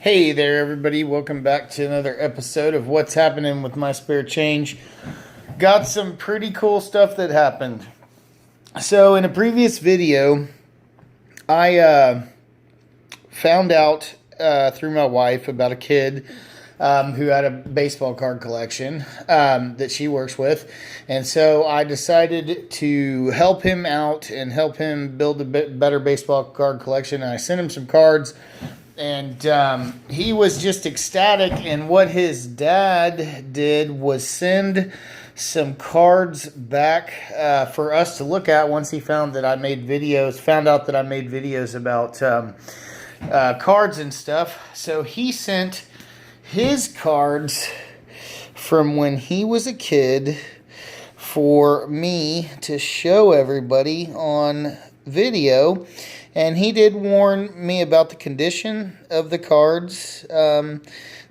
Hey there, everybody. Welcome back to another episode of What's Happening with My Spare Change. Got some pretty cool stuff that happened. So, in a previous video, I found out through my wife about a kid who had a baseball card collection that she works with. And so I decided to help him out and help him build a bit better baseball card collection. And I sent him some cards. And he was just ecstatic, and what his dad did was send some cards back for us to look at once he found out that I made videos about cards and stuff. So he sent his cards from when he was a kid for me to show everybody on video. And he did warn me about the condition of the cards, that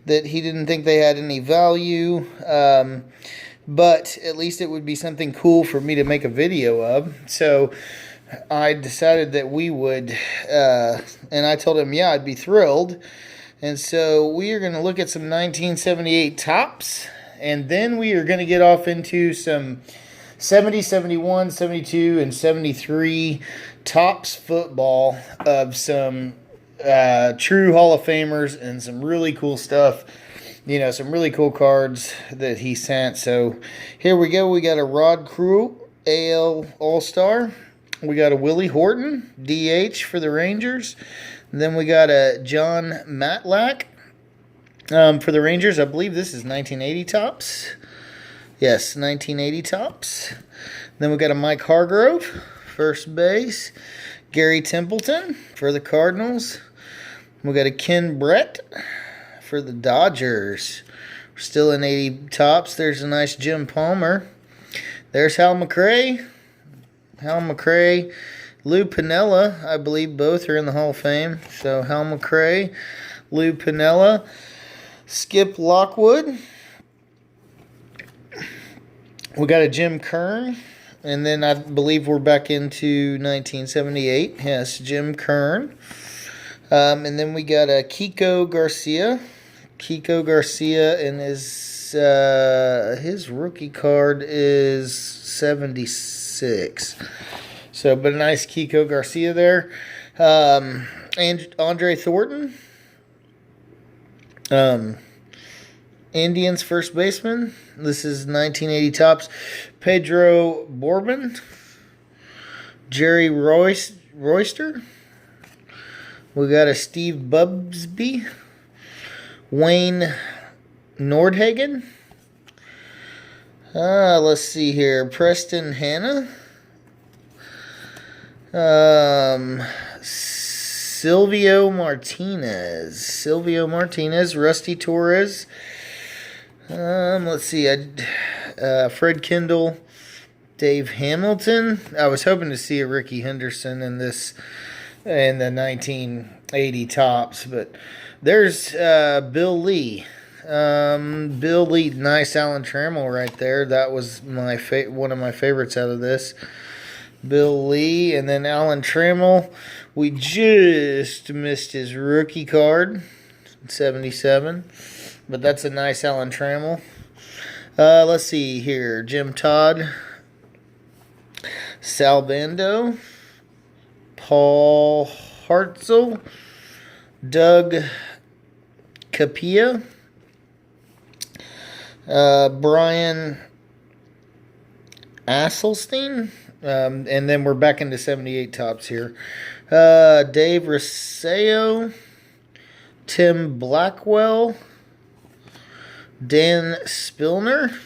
he didn't think they had any value, but at least it would be something cool for me to make a video of. So I decided that we would, and I told him, yeah, I'd be thrilled. And so we are going to look at some 1978 tops, and then we are going to get off into some 70, 71, 72, and 73 tops football of some true Hall of Famers and some really cool stuff. You know, some really cool cards that he sent. So here we go. We got a Rod Crew AL All-Star. We got a Willie Horton DH for the Rangers. And then we got a John Matlack for the Rangers. I believe this is 1980 tops. Yes, 1980 tops. Then we got a Mike Hargrove, first base. Gary Templeton for the Cardinals. We got a Ken Brett for the Dodgers. We're still in 80 tops. There's a nice Jim Palmer. There's Hal McRae. Lou Piniella, I believe both are in the Hall of Fame. So Hal McRae, Lou Piniella, Skip Lockwood. We got a Jim Kern, and then I believe we're back into 1978. Yes, Jim Kern. And then we got a Kiko Garcia. And his rookie card is 76. So, but a nice Kiko Garcia there. And Andre Thornton. Indians first baseman. This is 1980 tops. Pedro Borbon. Jerry Royster. We got a Steve Bubsby. Wayne Nordhagen. Let's see here. Preston Hanna. Silvio Martinez. Rusty Torres. Let's see. Fred Kendall, Dave Hamilton. I was hoping to see a Ricky Henderson in this in the 1980 tops, but there's Bill Lee. Nice Alan Trammell right there. That was my one of my favorites out of this. Bill Lee, and then Alan Trammell. We just missed his rookie card, 77. But that's a nice Alan Trammell. Let's see here. Jim Todd. Sal Bando. Paul Hartzell. Doug Capilla. Brian Asselstein. And then we're back into 78 tops here. Dave Rosario. Tim Blackwell. Dan Spillner,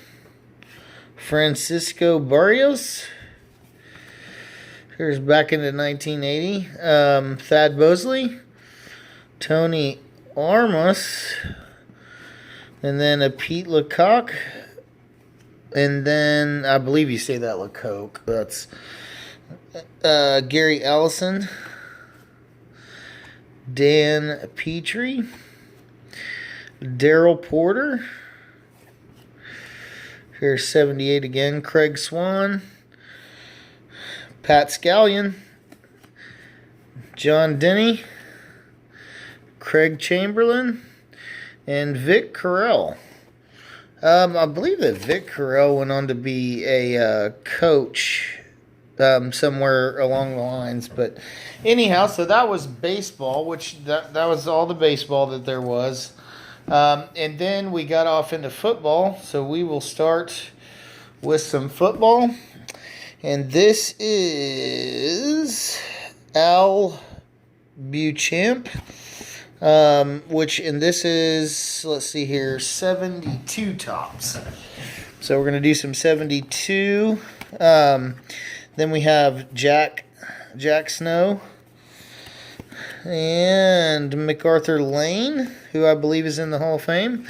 Francisco Barrios. Here's back into 1980. Thad Bosley, Tony Armas, and then a Pete Lecoq, and then I believe you say that Lecoq. That's Gary Allison, Dan Petrie, Daryl Porter. Here's 78 again. Craig Swan. Pat Scallion. John Denny. Craig Chamberlain, and Vic Carell. I believe that Vic Carell went on to be a coach somewhere along the lines. But anyhow, so that was baseball, which that was all the baseball that there was. And then we got off into football, so we will start with some football. And this is Al Beauchamp, and this is, let's see here, 72 tops. So we're going to do some 72. Then we have Jack Snow and MacArthur Lane, who I believe is in the Hall of Fame.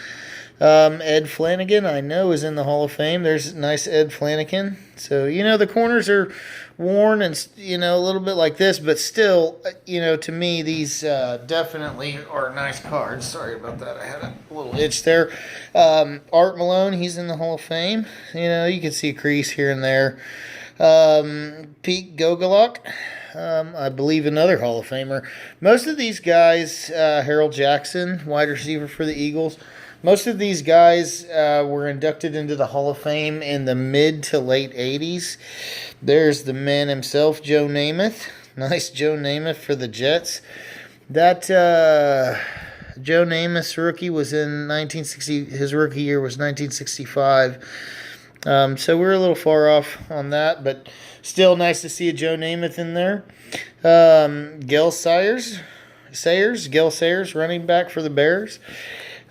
Ed Flanagan, I know, is in the Hall of Fame. There's nice Ed Flanagan. So, the corners are worn and, a little bit like this, but still, to me, these definitely are nice cards. Sorry about that. I had a little itch there. Art Malone, he's in the Hall of Fame. You can see a crease here and there. Pete Gogolak, I believe another Hall of Famer. Most of these guys, Harold Jackson, wide receiver for the Eagles, most of these guys were inducted into the Hall of Fame in the mid to late 80s. There's the man himself, Joe Namath. Nice Joe Namath for the Jets. That Joe Namath's rookie was in 1960. His rookie year was 1965. So we're a little far off on that, but still nice to see a Joe Namath in there. Gale Sayers, running back for the Bears.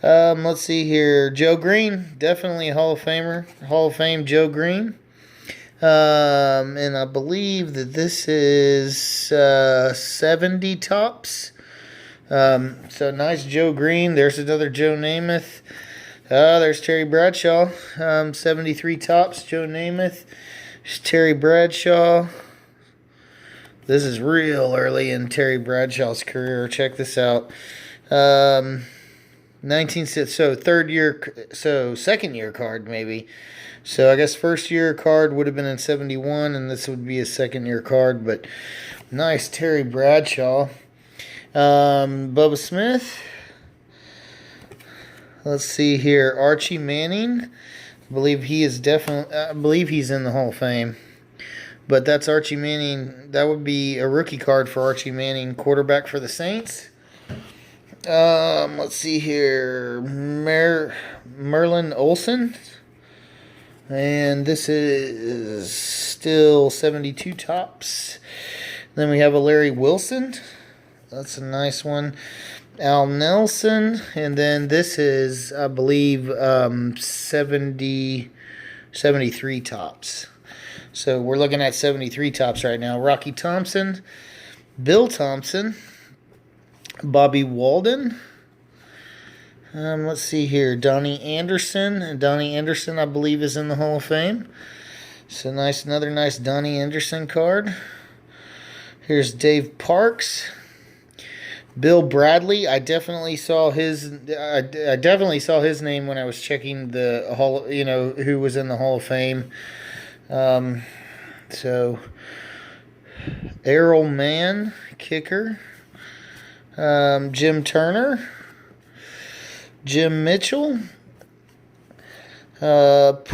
Let's see here. Joe Green, definitely a Hall of Famer. Hall of Fame Joe Green. And I believe that this is 70 tops. So nice Joe Green. There's another Joe Namath. There's Terry Bradshaw, 73 tops, Joe Namath. There's Terry Bradshaw. This is real early in Terry Bradshaw's career. Check this out. 2nd year card maybe. So I guess first year card would have been in 71, and this would be a second year card. But nice Terry Bradshaw. Bubba Smith. Let's see here. Archie Manning. I believe he's in the Hall of Fame. But that's Archie Manning. That would be a rookie card for Archie Manning, quarterback for the Saints. Let's see here. Merlin Olsen. And this is still 72 tops. Then we have a Larry Wilson. That's a nice one. Al Nelson, and then this is, I believe, 73 tops. So we're looking at 73 tops right now. Rocky Thompson, Bill Thompson, Bobby Walden. Let's see here. Donnie Anderson. And Donnie Anderson, I believe, is in the Hall of Fame. So another nice Donnie Anderson card. Here's Dave Parks. Bill Bradley, I definitely saw his name when I was checking the Hall, who was in the Hall of Fame. So Errol Mann, kicker. Jim Turner, Jim Mitchell, Pete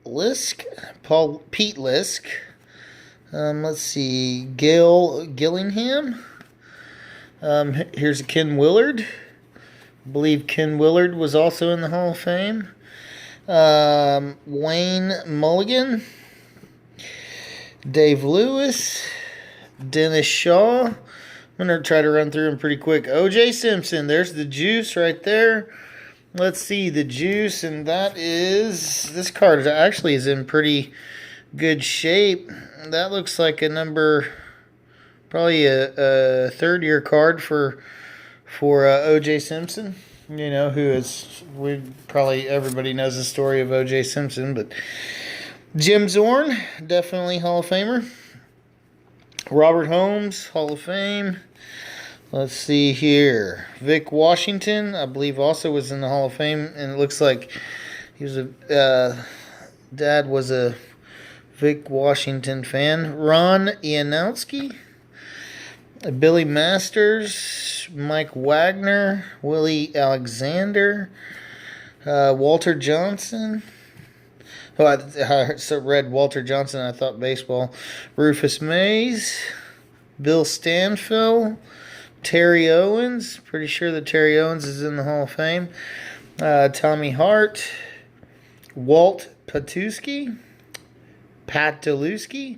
Lisk. Let's see, Gillingham. Here's a Ken Willard. I believe Ken Willard was also in the Hall of Fame. Wayne Mulligan. Dave Lewis. Dennis Shaw. I'm going to try to run through them pretty quick. O.J. Simpson. There's the juice right there. Let's see the juice, and this card actually is in pretty good shape. That looks like a number... Probably a third-year card for O.J. Simpson, everybody knows the story of O.J. Simpson, but Jim Zorn, definitely Hall of Famer. Robert Holmes, Hall of Fame. Let's see here. Vic Washington, I believe, also was in the Hall of Fame, and it looks like he was dad was a Vic Washington fan. Ron Ianowski. Billy Masters, Mike Wagner, Willie Alexander, Walter Johnson. Oh, I read Walter Johnson. I thought baseball. Rufus Mays, Bill Stanfill, Terry Owens. Pretty sure that Terry Owens is in the Hall of Fame. Tommy Hart, Walt Patuski, Pat Deluski.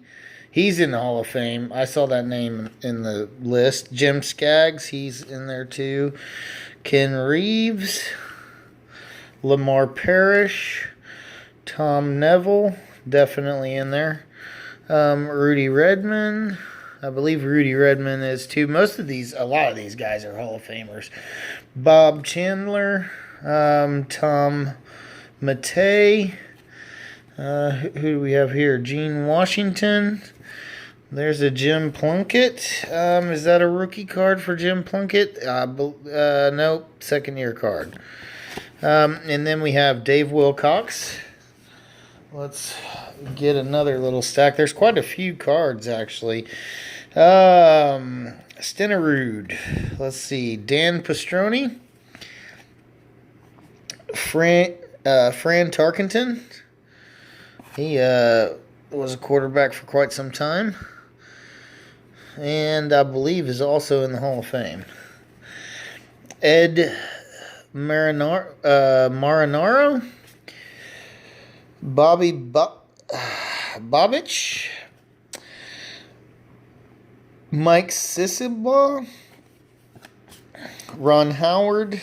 He's in the Hall of Fame. I saw that name in the list. Jim Skaggs, he's in there too. Ken Reeves, Lamar Parrish, Tom Neville, definitely in there. Rudy Redmond, I believe Rudy Redmond is too. A lot of these guys are Hall of Famers. Bob Chandler, Tom Matei. Who do we have here? Gene Washington. There's a Jim Plunkett. Is that a rookie card for Jim Plunkett? Nope, second year card. And then we have Dave Wilcox. Let's get another little stack. There's quite a few cards, actually. Stenerud. Let's see. Dan Pastroni. Fran Tarkenton. He was a quarterback for quite some time. And I believe is also in the Hall of Fame. Ed Marinaro. Bobby Bobich. Mike Sissebaugh. Ron Howard.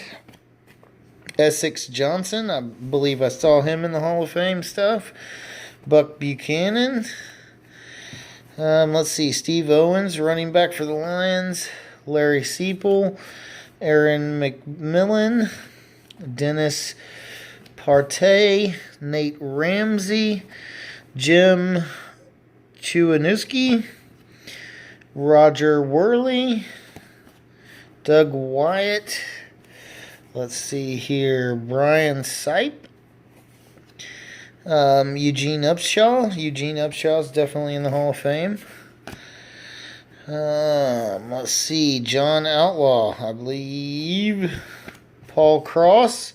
Essex Johnson. I believe I saw him in the Hall of Fame stuff. Buck Buchanan. Let's see. Steve Owens, running back for the Lions. Larry Seipel. Aaron McMillan. Dennis Partey. Nate Ramsey. Jim Chuanowski. Roger Worley. Doug Wyatt. Let's see here. Brian Sipe. Eugene Upshaw. Eugene Upshaw is definitely in the Hall of Fame. Let's see. John Outlaw, I believe. Paul Cross.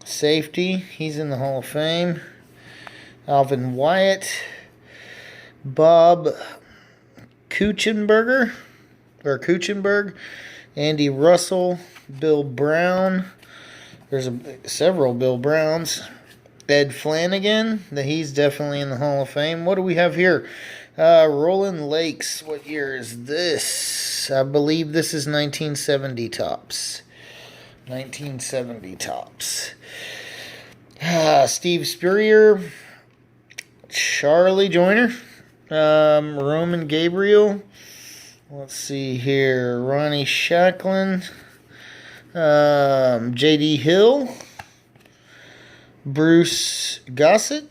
Safety. He's in the Hall of Fame. Alvin Wyatt. Bob Kuchenberg. Andy Russell. Bill Brown. There's several Bill Browns. Ed Flanagan. He's definitely in the Hall of Fame. What do we have here? Roland Lakes. What year is this? I believe this is 1970 tops. 1970 tops. Steve Spurrier. Charlie Joyner. Roman Gabriel. Let's see here. Ronnie Shacklin. J.D. Hill. Bruce Gossett.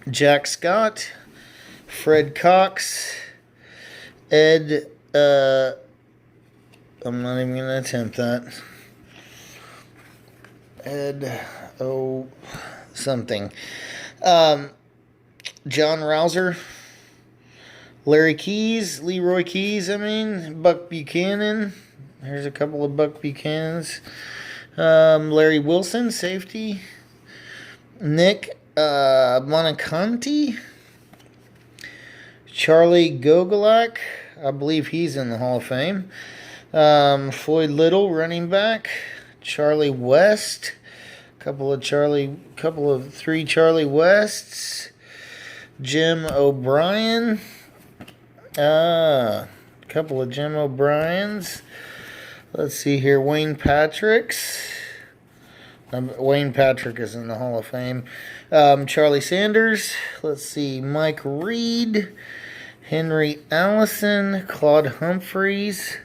Jack Scott. Fred Cox. Ed, I'm not even going to attempt that. Ed, something. John Rouser. Leroy Keys, Buck Buchanan. Here's a couple of Buck Buchanans. Larry Wilson, safety. Nick Monaconti. Charlie Gogolak, I believe he's in the Hall of Fame. Floyd Little, running back. Charlie West. Couple of three Charlie Wests. Jim O'Brien. Couple of Jim O'Briens. Let's see here. Wayne Patrick's. Wayne Patrick is in the Hall of Fame. Charlie Sanders. Let's see. Mike Reed. Henry Allison. Claude Humphreys.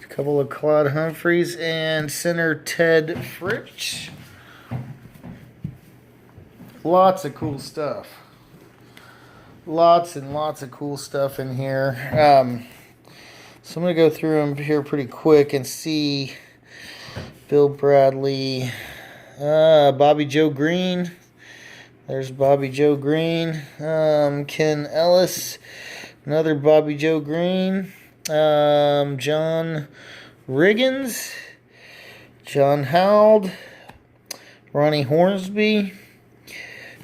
A couple of Claude Humphreys. And center Ted Fritsch. Lots of cool stuff. Lots and lots of cool stuff in here. So I'm going to go through them here pretty quick and see. Bill Bradley. Bobby Joe Green. There's Bobby Joe Green. Ken Ellis. Another Bobby Joe Green. John Riggins. John Howell. Ronnie Hornsby.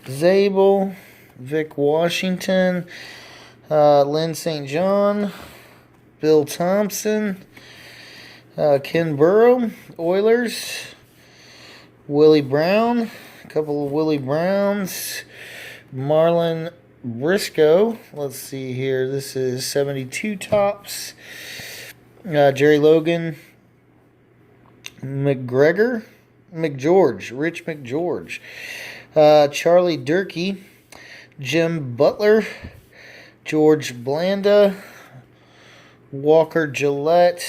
Zabel. Vic Washington. Lynn St. John. Bill Thompson. Ken Burrow. Oilers. Willie Brown. A couple of Willie Browns. Marlon Briscoe. Let's see here. This is 72 tops. Jerry Logan. McGregor. Rich McGeorge. Charlie Durkee. Jim Butler. George Blanda. Walker Gillette.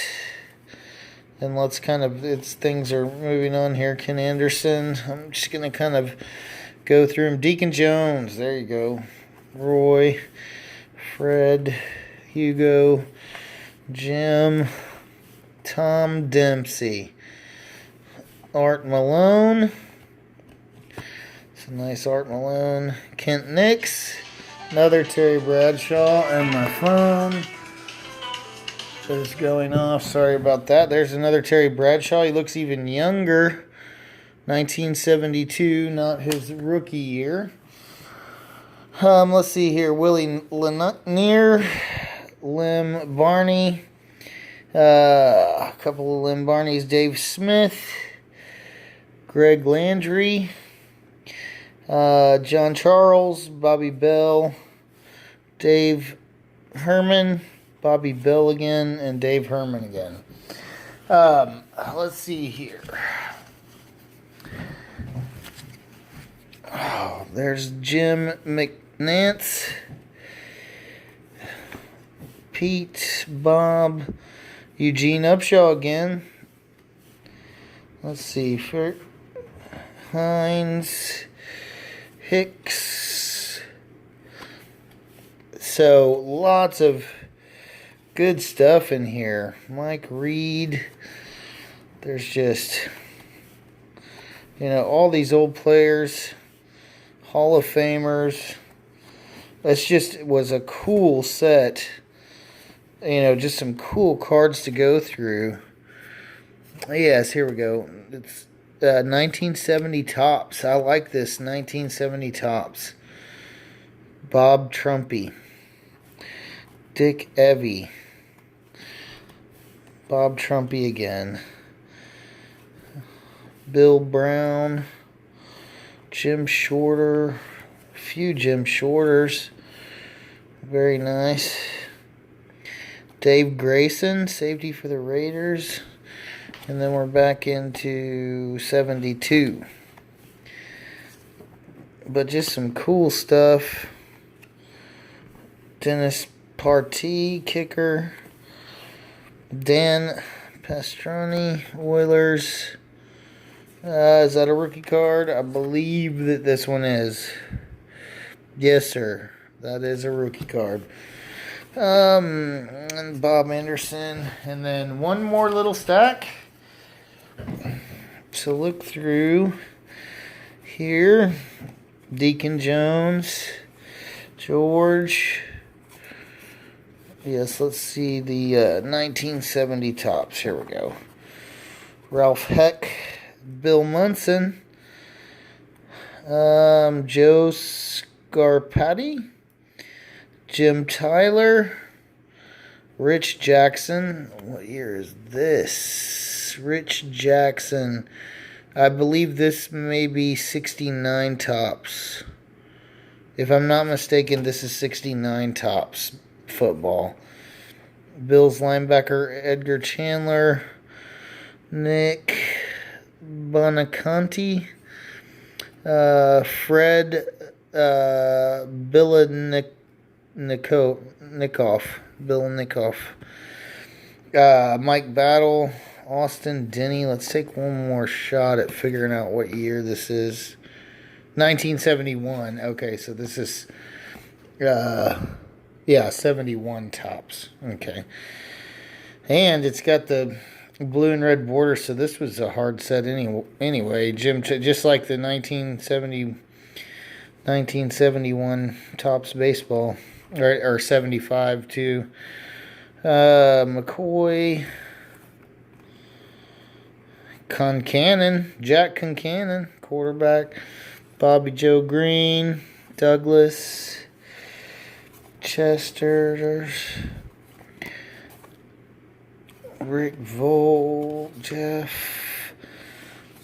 And let's kind of, things are moving on here. Ken Anderson. I'm just going to kind of go through them. Deacon Jones. There you go. Roy. Fred. Hugo. Jim. Tom Dempsey. Art Malone. It's a nice Art Malone. Kent Nix. Another Terry Bradshaw. And my phone is going off. Sorry about that. There's another Terry Bradshaw. He looks even younger. 1972, not his rookie year. Let's see here. Willie Lanier, Lim Barney, a couple of Lim Barneys. Dave Smith, Greg Landry, John Charles, Bobby Bell, Dave Herman, Bobby Bell again, and Dave Herman again. Let's see here. Oh, there's Jim McNance, Pete, Bob, Eugene Upshaw again. Let's see. Hines, Hicks. So, lots of good stuff in here. Mike Reed. There's just, all these old players, Hall of Famers. It was a cool set. Just some cool cards to go through. Yes, here we go. It's 1970 tops. I like this 1970 tops. Bob Trumpy. Dick Evey. Bob Trumpy again. Bill Brown. Jim Shorter. A few Jim Shorters. Very nice. Dave Grayson, safety for the Raiders. And then we're back into 72. But just some cool stuff. Dennis Partee, kicker. Dan Pastrani, Oilers. Is that a rookie card? I believe that this one is. Yes, sir. That is a rookie card. And Bob Anderson. And then one more little stack to look through here. Deacon Jones. George. Yes, let's see the 1970 tops. Here we go. Ralph Heck. Bill Munson. Joe Scarpati. Jim Tyler. Rich Jackson. What year is this? Rich Jackson. I believe this may be 69 tops. If I'm not mistaken, this is 69 tops football. Bills linebacker Edgar Chandler. Nick Bonaconti. Fred Nikoff. Mike Battle. Austin Denny. Let's take one more shot at figuring out what year this is. 1971. Okay, so this is 71 tops. Okay. And it's got the blue and red border, so this was a hard set anyway. Just like the 1971 tops baseball. or 75 too. McCoy, Jack Concannon, quarterback. Bobby Joe Green, Douglas, Chester, Rick Vole, Jeff,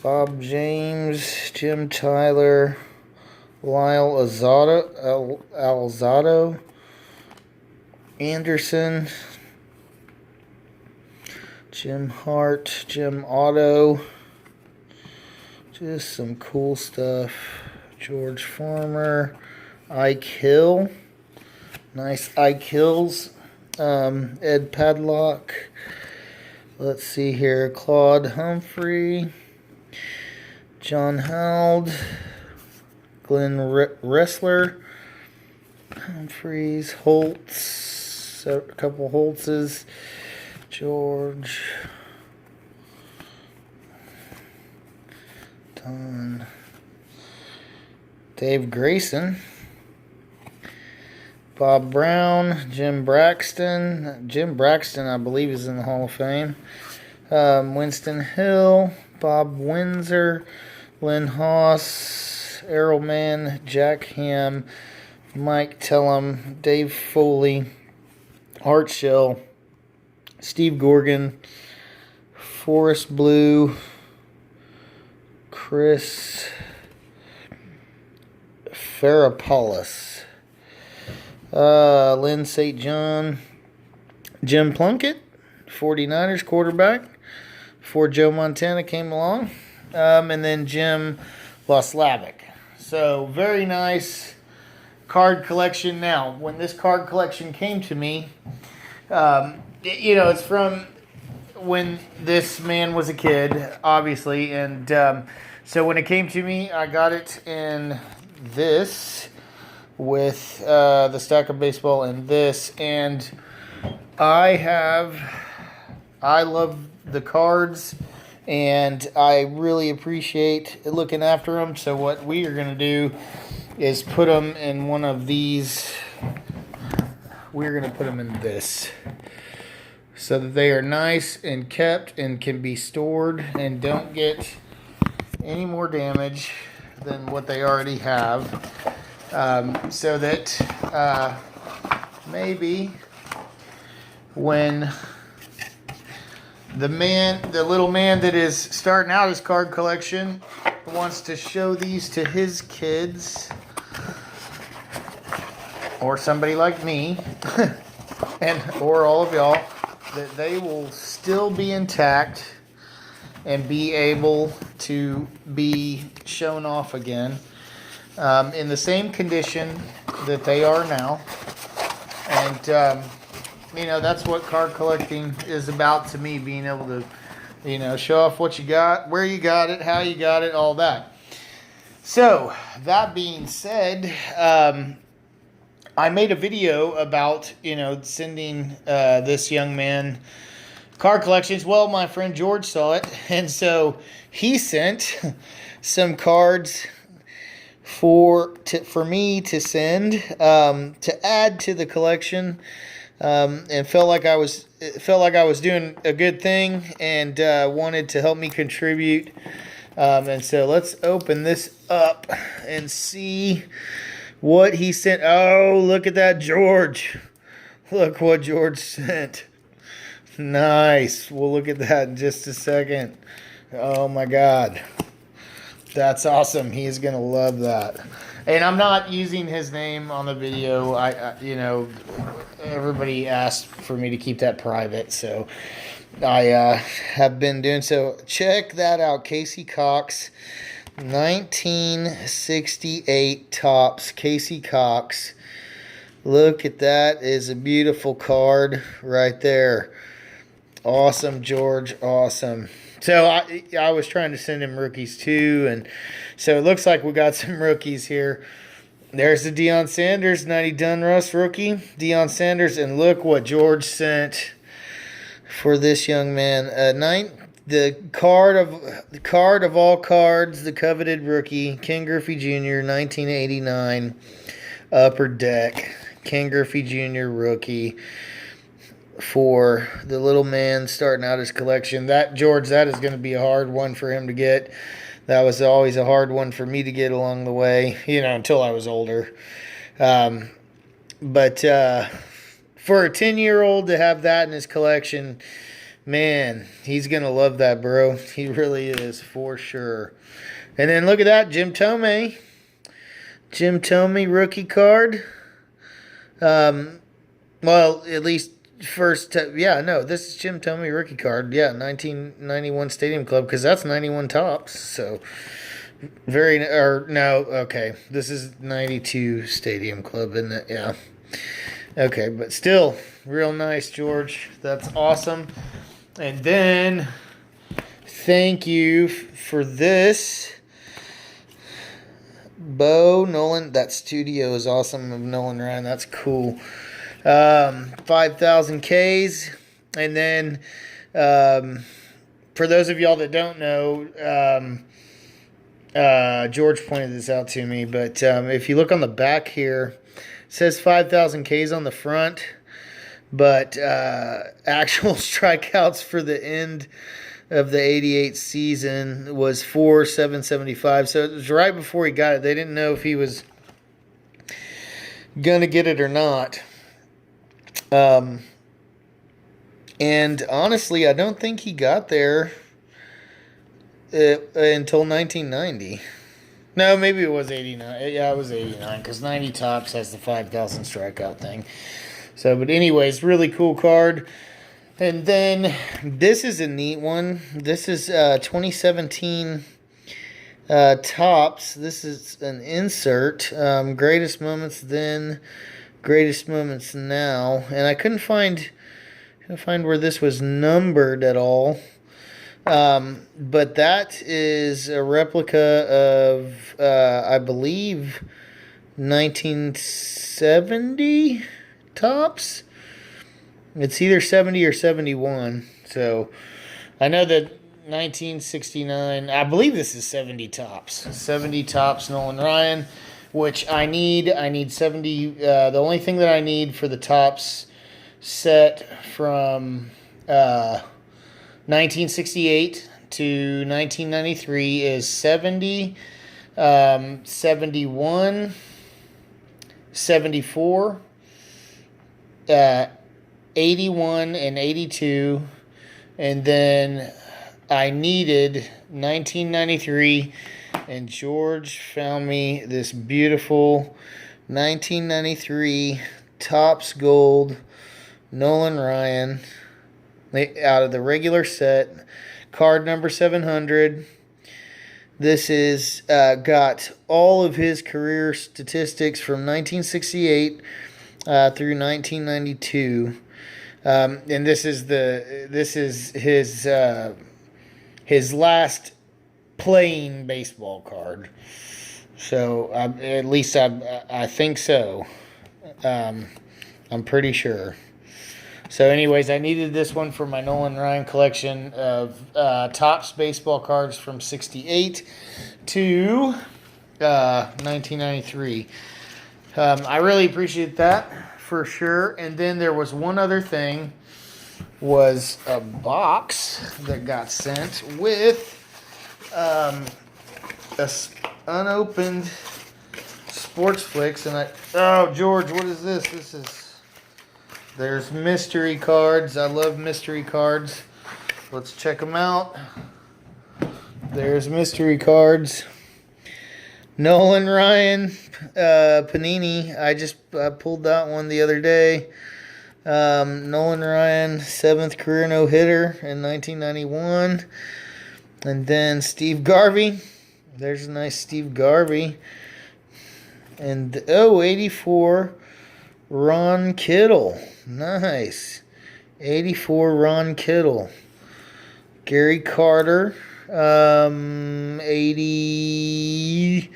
Bob James, Jim Tyler, Lyle Alzado, Anderson, Jim Hart, Jim Otto. Just some cool stuff. George Farmer, Ike Hill. Nice Ike Hills. Ed Padlock. Let's see here. Claude Humphrey. John Hald. Glenn Wrestler. Humphreys. Holtz. A couple Holtzes. George. Don. Dave Grayson. Bob Brown. Jim Braxton. Jim Braxton, I believe, is in the Hall of Fame. Winston Hill. Bob Windsor. Lynn Haas. Errol Mann. Jack Ham. Mike Tellum. Dave Foley. Art Shell. Steve Gorgon. Forrest Blue. Chris Farapoulos, Lynn St. John, Jim Plunkett, 49ers quarterback, before Joe Montana came along, and then Jim Loslavic. So, very nice card collection. Now, when this card collection came to me, it's from when this man was a kid, obviously, and so when it came to me, I got it in this with the stack of baseball and this, and I love the cards, and I really appreciate looking after them. So what we are going to do is put them in one of these. We're going to put them in this, so that they are nice and kept and can be stored and don't get any more damage than what they already have. So that maybe when the little man that is starting out his card collection wants to show these to his kids, or somebody like me, or all of y'all, that they will still be intact and be able to be shown off again in the same condition that they are now. And, that's what card collecting is about to me, being able to, show off what you got, where you got it, how you got it, all that. So, that being said, I made a video about, sending this young man card collections. Well, my friend George saw it, and so he sent some cards for me to send to add to the collection, and felt like I was doing a good thing, and wanted to help me contribute. And so let's open this up and see what he sent. Oh, look at that, George! Look what George sent. Nice. We'll look at that in just a second. Oh my God. That's awesome. He's going to love that. And I'm not using his name on the video. Everybody asked for me to keep that private, so I have been doing so. Check that out. Casey Cox, 1968 Topps. Casey Cox. Look at that. Is a beautiful card right there. Awesome, George. Awesome. So I was trying to send him rookies too, and so it looks like we got some rookies here. There's the Deion Sanders 90 Donruss rookie, Deion Sanders, and look what George sent for this young man. The card of all cards, the coveted rookie, Ken Griffey Jr. 1989 Upper Deck. Ken Griffey Jr. rookie for the little man starting out his collection. That, George, that is going to be a hard one for him to get. That was always a hard one for me to get along the way, until I was older. But for a 10-year-old to have that in his collection, man, he's going to love that, bro. He really is, for sure. And then look at that, Jim Thome. Jim Thome rookie card. Well, at least this is Jim Thome rookie card. Yeah, 1991 Stadium Club, because that's 91 tops. So, this is 92 Stadium Club, isn't it? Yeah. Okay, but still, real nice, George. That's awesome. And then, thank you for this. Bo Nolan, that studio is awesome of Nolan Ryan. That's cool. 5,000 Ks. And then, for those of y'all that don't know, George pointed this out to me, but if you look on the back here, it says 5,000 Ks on the front, but actual strikeouts for the end of the 88 season was 4,775. So it was right before he got it. They didn't know if he was going to get it or not. And honestly, I don't think he got there until 1990. No, maybe it was 89. Yeah, it was 89 because 90 tops has the 5,000 strikeout thing. So, but anyways, really cool card. And then this is a neat one. This is 2017 tops. This is an insert. Greatest moments then, greatest moments now. And I couldn't find where this was numbered at all. But that is a replica of, I believe, 1970 tops. It's either 70 or 71. So I know that 1969, I believe this is 70 tops. 70 tops Nolan Ryan, which I need. I need 70. The only thing that I need for the tops set from 1968 to 1993 is 70, 71, 74, 81 and 82, and then I needed 1993, and George found me this beautiful 1993 Topps Gold Nolan Ryan out of the regular set, card number 700. This is got all of his career statistics from 1968 through 1992. And this is his last playing baseball card. So at least I think so. I'm pretty sure. So anyways, I needed this one for my Nolan Ryan collection of Topps baseball cards from 68 to 1993. I really appreciate that. For sure. And then there was one other thing, was a box that got sent with a unopened Sports Flicks. And George, what is this? There's mystery cards. I love mystery cards. Let's check them out. There's mystery cards. Nolan Ryan, Panini. I just pulled that one the other day. Nolan Ryan, 7th career no-hitter in 1991. And then Steve Garvey. There's a nice Steve Garvey. And, 84, Ron Kittle. Nice. 84, Ron Kittle. Gary Carter. 80.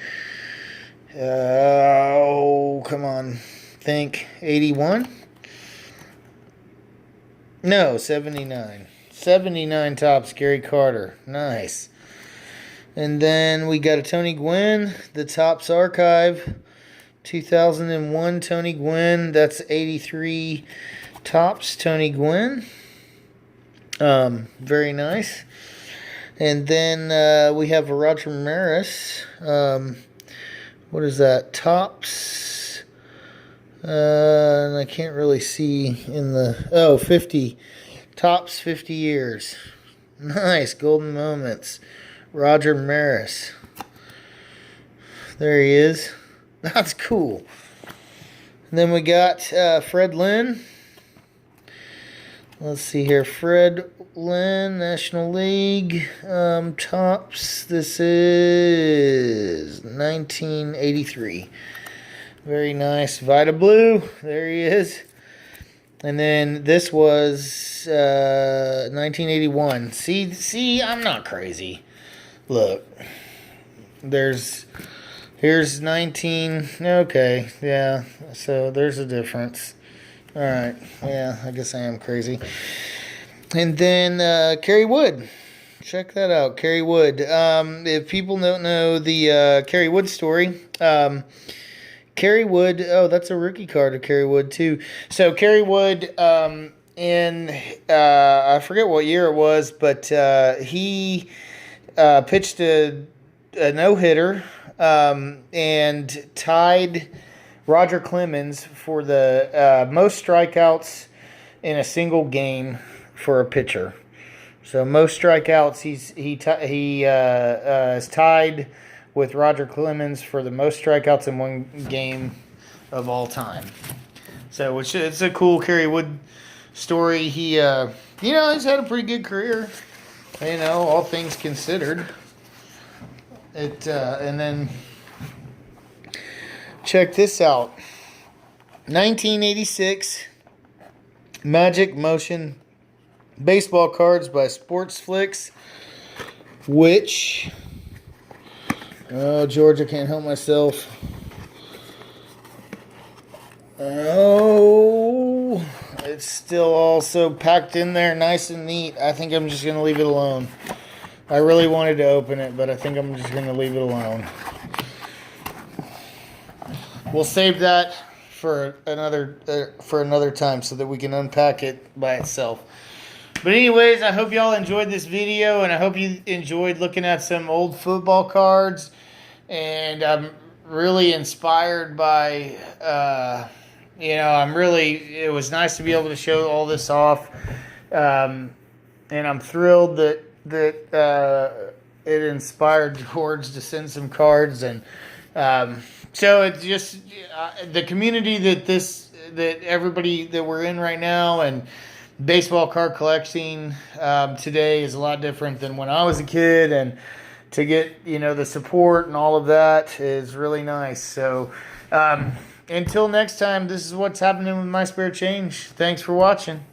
Come on. Think 81. No, 79. 79 Topps, Gary Carter. Nice. And then we got a Tony Gwynn, the Topps Archive. 2001 Tony Gwynn. That's 83 Topps Tony Gwynn. Very nice. And then we have a Roger Maris. What is that? Topps. And I can't really see in the... Oh, 50. Topps 50 years. Nice. Golden moments. Roger Maris. There he is. That's cool. And then we got Fred Lynn. Let's see here. Fred Lynn, National League. Topps. This is 1983. Very nice. Vita Blue. There he is. And then this was 1981. See, I'm not crazy. Look. Here's 19. Okay, yeah. So there's a difference. All right. Yeah, I guess I am crazy. And then Kerry Wood. Check that out, Kerry Wood. If people don't know the Kerry Wood story, Kerry Wood. Oh, that's a rookie card of Kerry Wood too. So Kerry Wood, in I forget what year it was, but he pitched a no-hitter. And tied Roger Clemens for the most strikeouts in a single game for a pitcher. So most strikeouts, he is tied with Roger Clemens for the most strikeouts in one game of all time. So it's a cool Kerry Wood story. He he's had a pretty good career. All things considered. And then check this out. 1986 Magic Motion baseball cards by Sports Flicks, which George, I can't help myself. Oh, it's still also packed in there nice and neat. I think I'm just going to leave it alone. I really wanted to open it, but I think I'm just going to leave it alone. We'll save that for another time so that we can unpack it by itself. But anyways, I hope y'all enjoyed this video, and I hope you enjoyed looking at some old football cards. And I'm really inspired by, it was nice to be able to show all this off. And I'm thrilled that it inspired George to send some cards, and so it's just the community that everybody that we're in right now, and baseball card collecting today is a lot different than when I was a kid, and to get the support and all of that is really nice. So until next time, this is what's happening with My Spare Change. Thanks for watching.